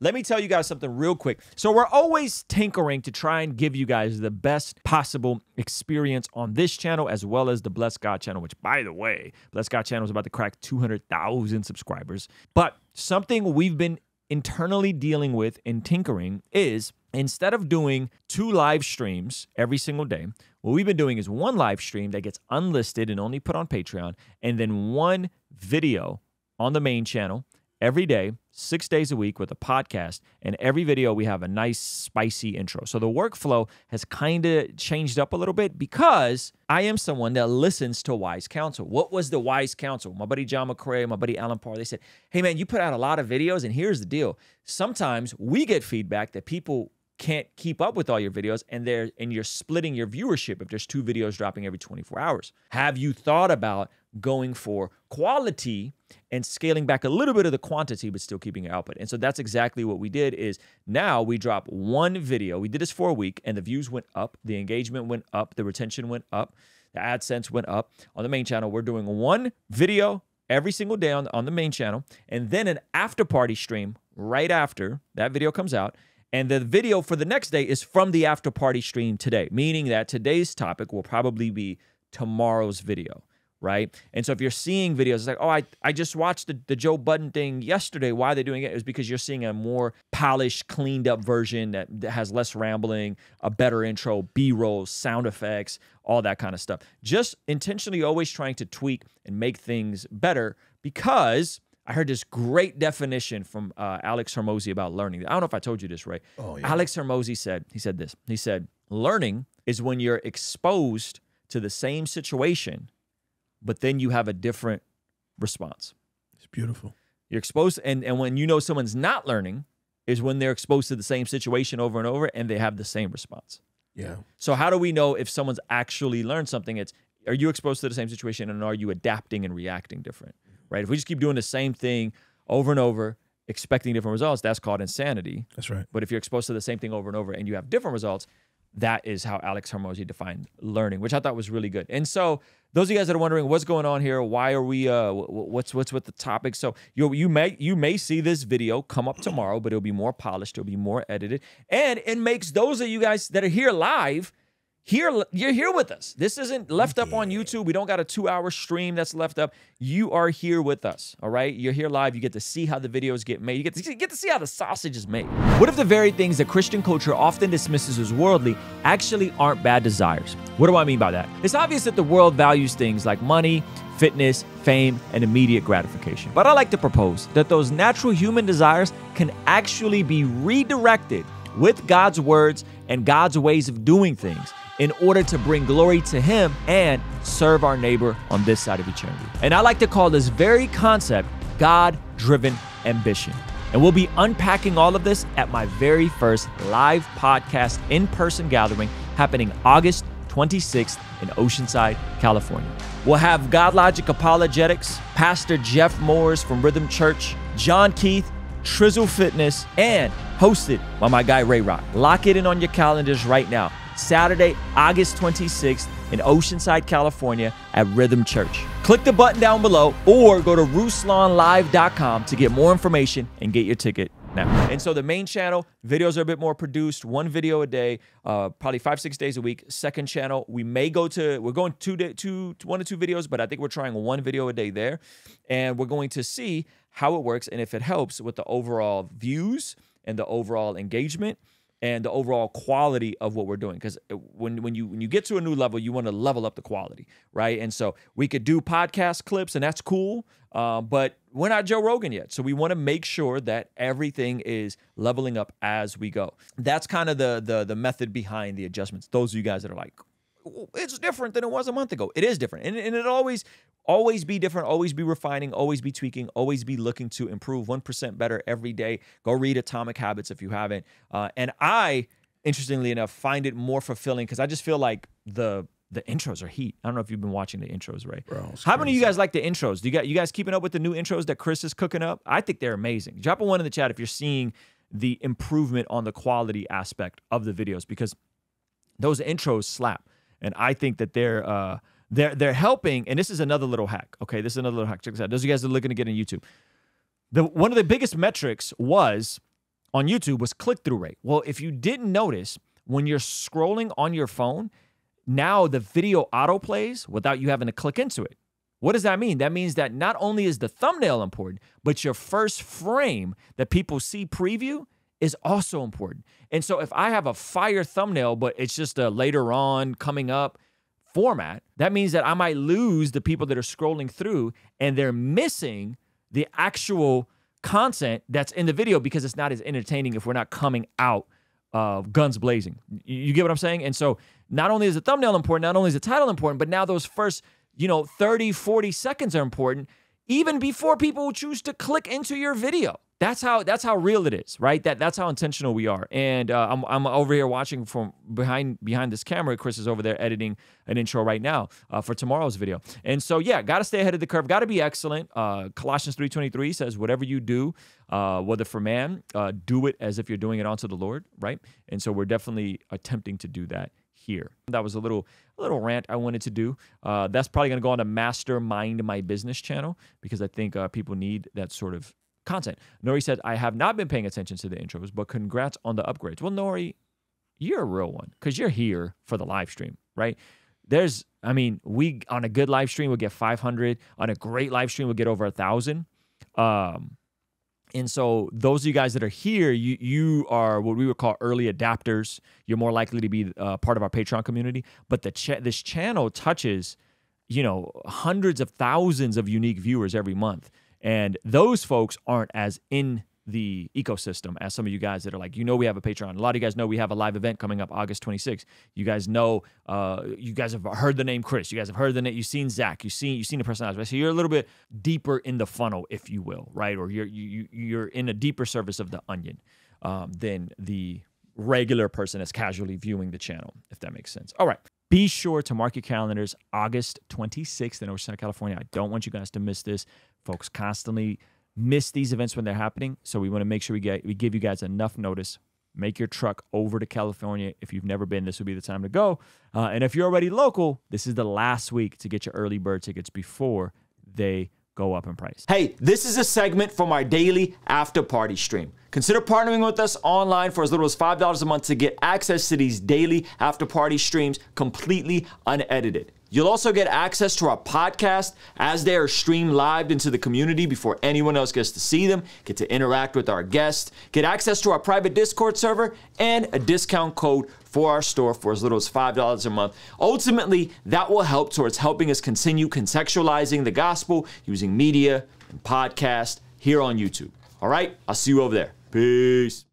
let me tell you guys something real quick. So we're always tinkering to try and give you guys the best possible experience on this channel as well as the Blessed God channel, which, by the way, Blessed God channel is about to crack 200,000 subscribers. But something we've been internally dealing with and tinkering is, instead of doing 2 live streams every single day, what we've been doing is 1 live stream that gets unlisted and only put on Patreon, and then 1 video on the main channel every day, 6 days a week with a podcast. And every video we have a nice spicy intro. So the workflow has kind of changed up a little bit because I am someone that listens to wise counsel. What was the wise counsel? My buddy John McCrae, my buddy Alan Parr, they said, hey man, you put out a lot of videos, and here's the deal. Sometimes we get feedback that people can't keep up with all your videos, and you're splitting your viewership if there's 2 videos dropping every 24 hours. Have you thought about going for quality and scaling back a little bit of the quantity, but still keeping your output? And so that's exactly what we did. Is now we drop 1 video. We did this for a week, and the views went up, the engagement went up, the retention went up, the AdSense went up. On the main channel, we're doing 1 video every single day on the main channel, and then an after party stream right after that video comes out. And the video for the next day is from the after party stream today, meaning that today's topic will probably be tomorrow's video, right? And so if you're seeing videos, it's like, oh, I just watched the Joe Budden thing yesterday. Why are they doing it? It's because you're seeing a more polished, cleaned up version that has less rambling, a better intro, B-roll, sound effects, all that kind of stuff. Just intentionally always trying to tweak and make things better, because I heard this great definition from Alex Hormozi about learning. I don't know if I told you this, right? Oh, yeah. Alex Hormozi said this. He said, learning is when you're exposed to the same situation, but then you have a different response. It's beautiful. You're exposed, and when you know someone's not learning is when they're exposed to the same situation over and over and they have the same response. Yeah. So how do we know if someone's actually learned something? It's, are you exposed to the same situation, and are you adapting and reacting different? Right? If we just keep doing the same thing over and over, expecting different results, that's called insanity. That's right. But if you're exposed to the same thing over and over and you have different results, that is how Alex Hormozi defined learning, which I thought was really good. And so those of you guys that are wondering what's going on here, why are we, what's with the topic? So you may see this video come up tomorrow, but it'll be more polished, it'll be more edited, and it makes those of you guys that are here live, you're here with us. This isn't left up on YouTube. We don't got a 2-hour stream that's left up. You are here with us, all right? You're here live. You get to see how the videos get made. You get to see how the sausage is made. What if the very things that Christian culture often dismisses as worldly actually aren't bad desires? What do I mean by that? It's obvious that the world values things like money, fitness, fame, and immediate gratification. But I like to propose that those natural human desires can actually be redirected with God's words and God's ways of doing things in order to bring glory to Him and serve our neighbor on this side of eternity. And I like to call this very concept God-driven ambition. And we'll be unpacking all of this at my very first live podcast in-person gathering happening August 26th in Oceanside, California. We'll have GodLogic Apologetics, Pastor Jeff Moores from Rhythm Church, John Keith, Trizzle Fitness, and hosted by my guy Ray Rock. Lock it in on your calendars right now. Saturday, August 26th in Oceanside, California at Rhythm Church. Click the button down below or go to RuslanLive.com to get more information and get your ticket now. And so the main channel, videos are a bit more produced, 1 video a day, probably 5-6 days a week. Second channel, we're going 1 to 2 videos, but I think we're trying 1 video a day there. And we're going to see how it works and if it helps with the overall views and the overall engagement and the overall quality of what we're doing. Because when you get to a new level, you want to level up the quality, right? And so we could do podcast clips, and that's cool, but we're not Joe Rogan yet. So we want to make sure that everything is leveling up as we go. That's kind of the method behind the adjustments. Those of you guys that are like, it's different than it was a month ago. It is different. And it always be different, always be refining, always be tweaking, always be looking to improve 1% better every day. Go read Atomic Habits if you haven't. And I, interestingly enough, find it more fulfilling because I just feel like the intros are heat. I don't know if you've been watching the intros, Ray. Bro, how many of you guys like the intros? You guys keeping up with the new intros that Chris is cooking up? I think they're amazing. Drop a 1 in the chat if you're seeing the improvement on the quality aspect of the videos, because those intros slap. And I think that they're helping. And this is another little hack. Okay, this is another little hack. Check this out. Those of you guys that are looking to get on YouTube. One of the biggest metrics was on YouTube was click-through rate. Well, if you didn't notice, when you're scrolling on your phone, now the video autoplays without you having to click into it. What does that mean? That means that not only is the thumbnail important, but your first frame that people see preview is also important. And so if I have a fire thumbnail, but it's just a later on coming up format, that means that I might lose the people that are scrolling through and they're missing the actual content that's in the video because it's not as entertaining if we're not coming out guns blazing. You get what I'm saying? And so not only is the thumbnail important, not only is the title important, but now those first 30, 40 seconds are important even before people choose to click into your video. That's how real it is, right? That's how intentional we are. And I'm over here watching from behind this camera. Chris is over there editing an intro right now for tomorrow's video. And so, yeah, got to stay ahead of the curve. Got to be excellent. Colossians 3:23 says, whatever you do, whether for man, do it as if you're doing it unto the Lord, right? And so we're definitely attempting to do that here. That was a little rant I wanted to do. That's probably going to go on to Mastermind My Business channel because I think people need that sort of content. Nori said, I have not been paying attention to the intros, but congrats on the upgrades. Well, Nori, you're a real one because you're here for the live stream, right? We on a good live stream, we'll get 500. On a great live stream, we'll get over 1,000. And so those of you guys that are here, you are what we would call early adapters. You're more likely to be part of our Patreon community. But this channel touches, hundreds of thousands of unique viewers every month. And those folks aren't as in the ecosystem as some of you guys that are like, we have a Patreon. A lot of you guys know we have a live event coming up August 26th. You guys know, you guys have heard the name Chris. You guys have heard the name. You've seen Zach. You've seen the personalities. Right? So you're a little bit deeper in the funnel, if you will, right? Or you're in a deeper service of the onion than the regular person that's casually viewing the channel, if that makes sense. All right. Be sure to mark your calendars, August 26th in Oceanside, California. I don't want you guys to miss this. Folks constantly miss these events when they're happening, so we want to make sure we give you guys enough notice. Make your truck over to California. If you've never been, this would be the time to go. And if you're already local, this is the last week to get your early bird tickets before they go up in price. Hey, this is a segment from our daily after party stream. Consider partnering with us online for as little as $5 a month to get access to these daily after party streams completely unedited. You'll also get access to our podcast as they are streamed live into the community before anyone else gets to see them, get to interact with our guests, get access to our private Discord server, and a discount code for our store for as little as $5 a month. Ultimately, that will help towards helping us continue contextualizing the gospel using media and podcast here on YouTube. All right, I'll see you over there. Peace.